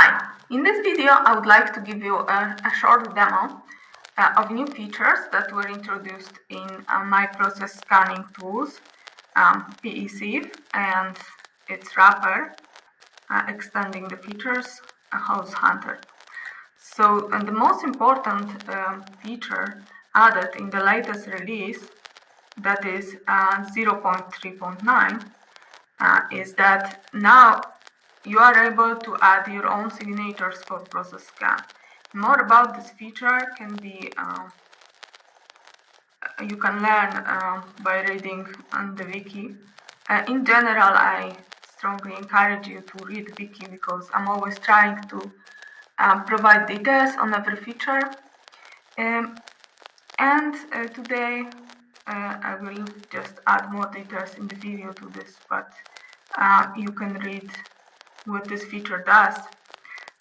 Hi, in this video I would like to give you a short demo of new features that were introduced in my process scanning tools, PEC and its wrapper, extending the features, House Hunter. So the most important feature added in the latest release, that is 0.3.9, is that now you are able to add your own signatures for process scan. More about this feature can be you can learn by reading on the wiki. In general, I strongly encourage you to read the wiki because I'm always trying to provide details on every feature. Today I will just add more details in the video to this, but you can read what this feature does.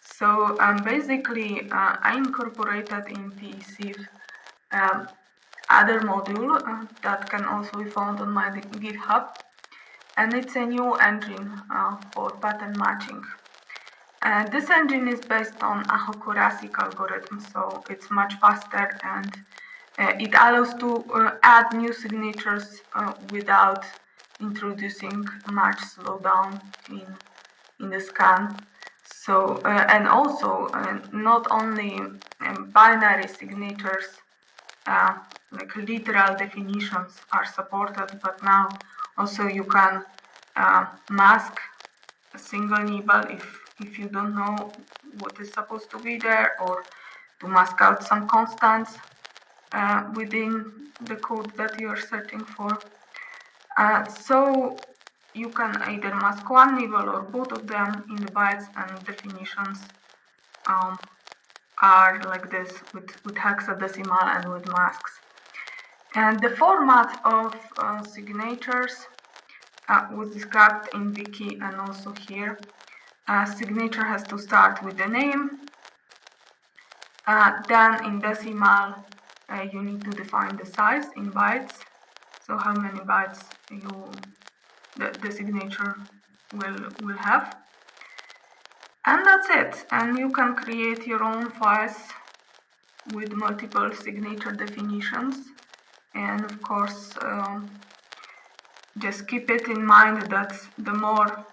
So basically I incorporated in PEC other module that can also be found on my GitHub, and it's a new engine for pattern matching. This engine is based on a Hokorasic algorithm, so it's much faster and it allows to add new signatures without introducing much slowdown in the scan. So and also not only binary signatures like literal definitions are supported, but now also you can mask a single nibble if you don't know what is supposed to be there, or to mask out some constants within the code that you are searching for. So you can either mask one nibble or both of them in the bytes, and definitions are like this with hexadecimal and with masks. And the format of signatures was described in wiki and also here. Signature has to start with the name. Then in decimal you need to define the size in bytes. So how many bytes the signature will have. And that's it. And you can create your own files with multiple signature definitions. And of course, just keep it in mind that the more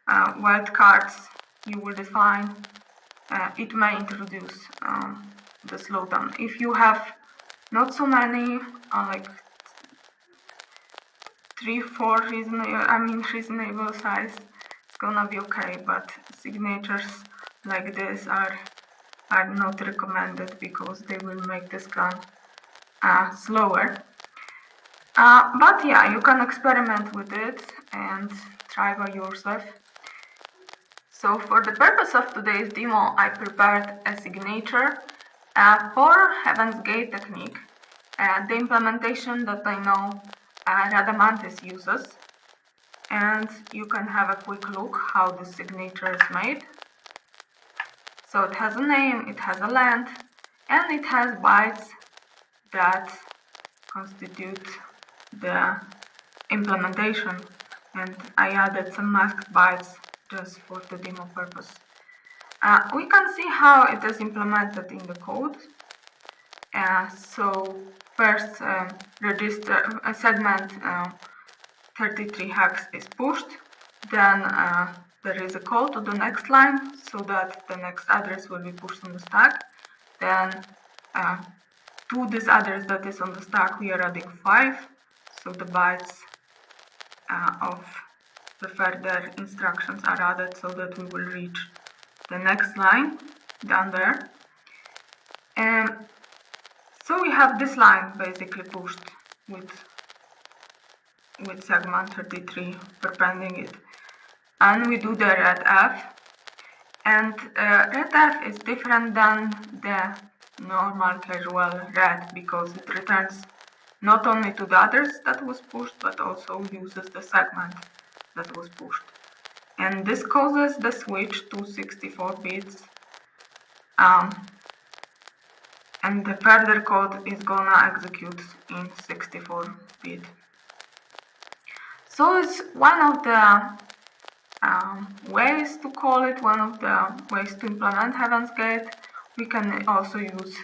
wildcards you will define, it may introduce the slowdown. If you have not so many, like 3-4 reasonable size, it's gonna be okay. But signatures like this are not recommended because they will make the scan slower. But yeah, you can experiment with it and try by yourself. So for the purpose of today's demo, I prepared a signature for Heaven's Gate technique, the implementation that I know Radamantis uses. And you can have a quick look how the signature is made. So it has a name, it has a length, and it has bytes that constitute the implementation. And I added some masked bytes just for the demo purpose. We can see how it is implemented in the code. So first register segment 33 hex is pushed, then there is a call to the next line so that the next address will be pushed on the stack. Then to this address that is on the stack we are adding 5, so the bytes of the further instructions are added so that we will reach the next line down there. And so we have this line basically pushed with segment 33 perpending it, and we do the redf. And redf is different than the normal casual read because it returns not only to the address that was pushed, but also uses the segment that was pushed. And this causes the switch to 64 bits. And the further code is gonna execute in 64-bit. So it's one of the ways to call it, one of the ways to implement Heaven's Gate. We can also use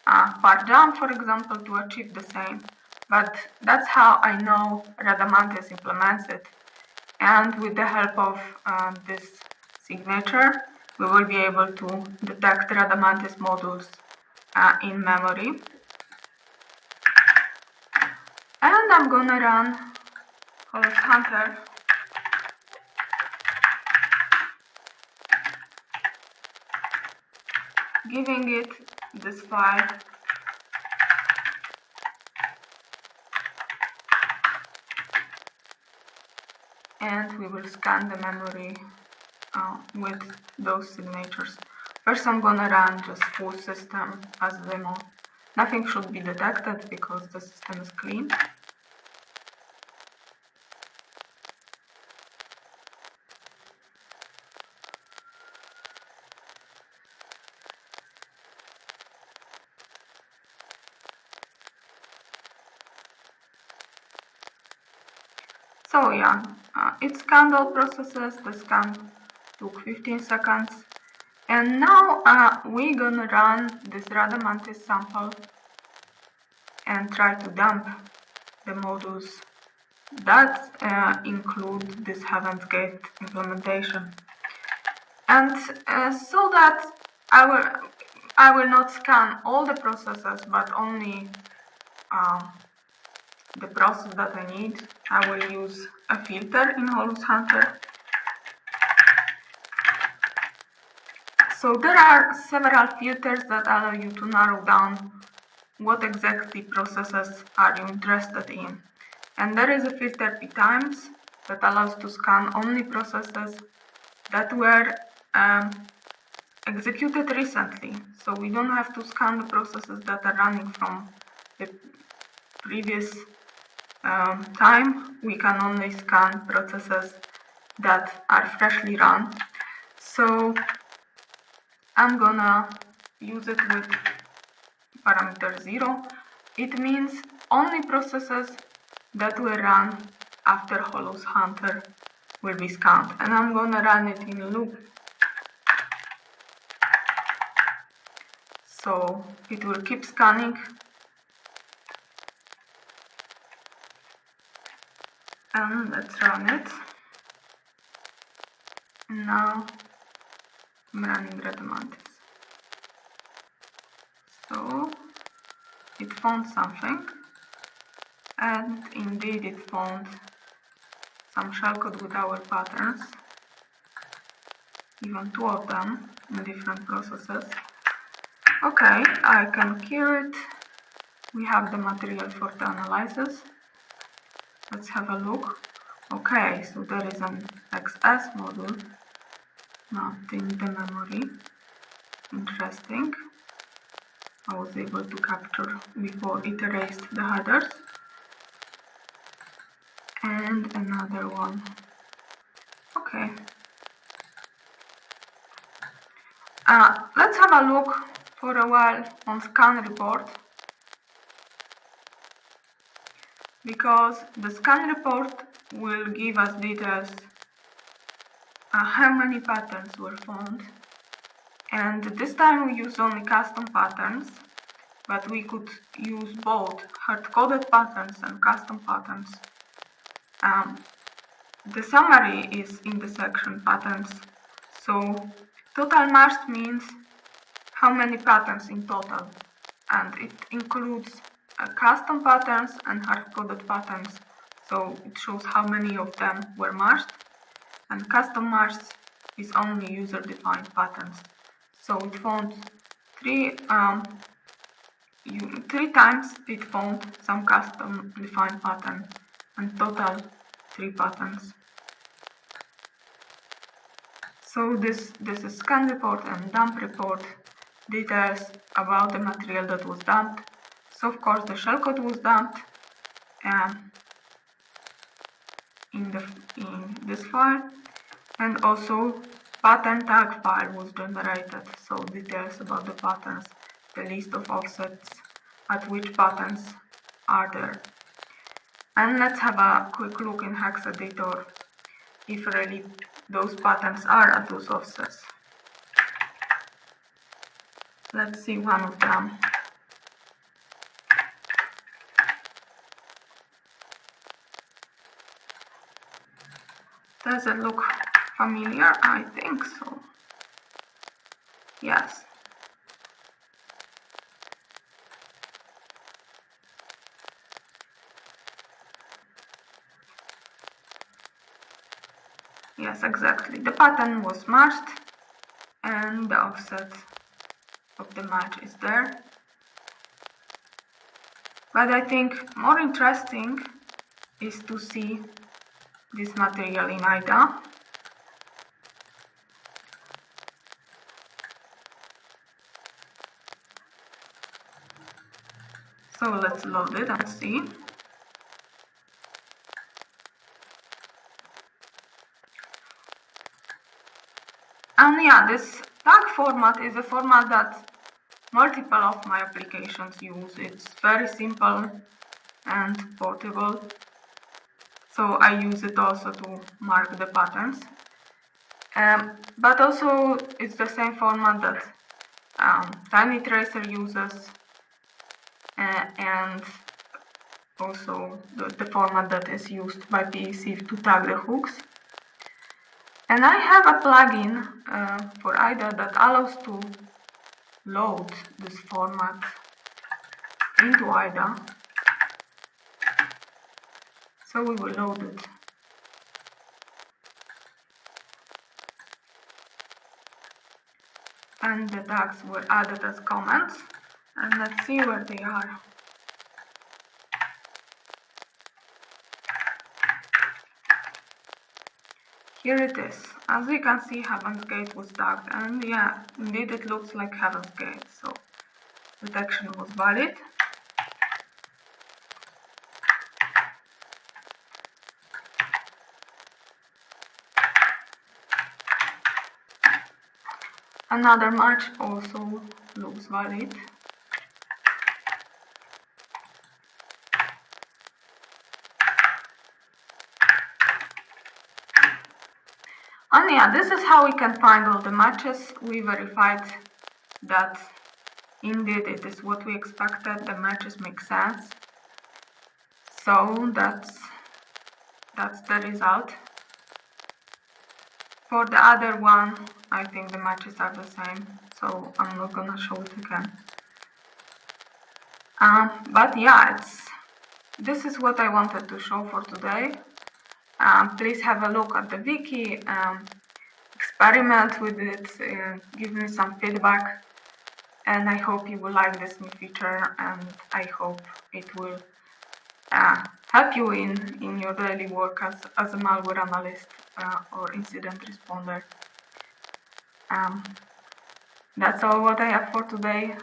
par jump, for example, to achieve the same. But that's how I know Radamantis implements it. And with the help of this signature, we will be able to detect Radamantis modules in memory. And I'm gonna run Hollows Hunter. Giving it this file. And we will scan the memory with those signatures. First I'm gonna run just full system as a demo. Nothing should be detected because the system is clean. So yeah, it scanned all processes. The scan took 15 seconds. And now we're gonna run this Radamantis sample and try to dump the modules that include this Heaven's Gate implementation. And so that I will not scan all the processes, but only the process that I need. I will use a filter in Hollows Hunter. So there are several filters that allow you to narrow down what exactly processes are you interested in. And there is a filter p times that allows to scan only processes that were executed recently. So we don't have to scan the processes that are running from the previous time. We can only scan processes that are freshly run. So I'm gonna use it with parameter 0. It means only processes that were run after Hollows Hunter will be scanned. And I'm gonna run it in a loop. So it will keep scanning. And let's run it. Now I'm running Radamantis. So it found something, and indeed it found some shellcode with our patterns, even 2 of them in different processes. Okay, I can kill it. We have the material for the analysis. Let's have a look. Okay, so there is an XS module not in the memory. Interesting. I was able to capture before it erased the headers. And another one. Okay. Let's have a look for a while on scan report, because the scan report will give us details how many patterns were found. And this time we use only custom patterns, but we could use both hard-coded patterns and custom patterns. The summary is in the section patterns. So total marshed means how many patterns in total, and it includes custom patterns and hard-coded patterns. So it shows how many of them were marshed, and custom marshed is only user-defined patterns. So it found three times it found some custom defined pattern, and total 3 patterns. So this is scan report and dump report, details about the material that was dumped. So of course the shellcode was dumped in this file, and also pattern tag file was generated, so details about the patterns, the list of offsets at which patterns are there. And let's have a quick look in Hex editor. if really those patterns are at those offsets. Let's see one of them. Does it look familiar? I think so. Yes. Yes, exactly. The pattern was matched and the offset of the match is there. But I think more interesting is to see this material in IDA. So let's load it and see. And yeah, this tag format is a format that multiple of my applications use. It's very simple and portable. So I use it also to mark the patterns. But also it's the same format that Tiny Tracer uses, and also the format that is used by PEC to tag the hooks. And I have a plugin for IDA that allows to load this format into IDA. So we will load it. And the tags were added as comments. And let's see where they are. Here it is. As we can see, Heaven's Gate was tagged, and yeah, indeed it looks like Heaven's Gate, so detection was valid. Another match also looks valid. And yeah, this is how we can find all the matches. We verified that indeed it is what we expected, the matches make sense. So that's the result. For the other one, I think the matches are the same, so I'm not gonna show it again. But yeah, this is what I wanted to show for today. Please have a look at the wiki, experiment with it, give me some feedback, and I hope you will like this new feature, and I hope it will help you in your daily work as a malware analyst or incident responder. That's all what I have for today.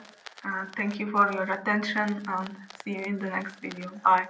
Thank you for your attention, and see you in the next video. Bye.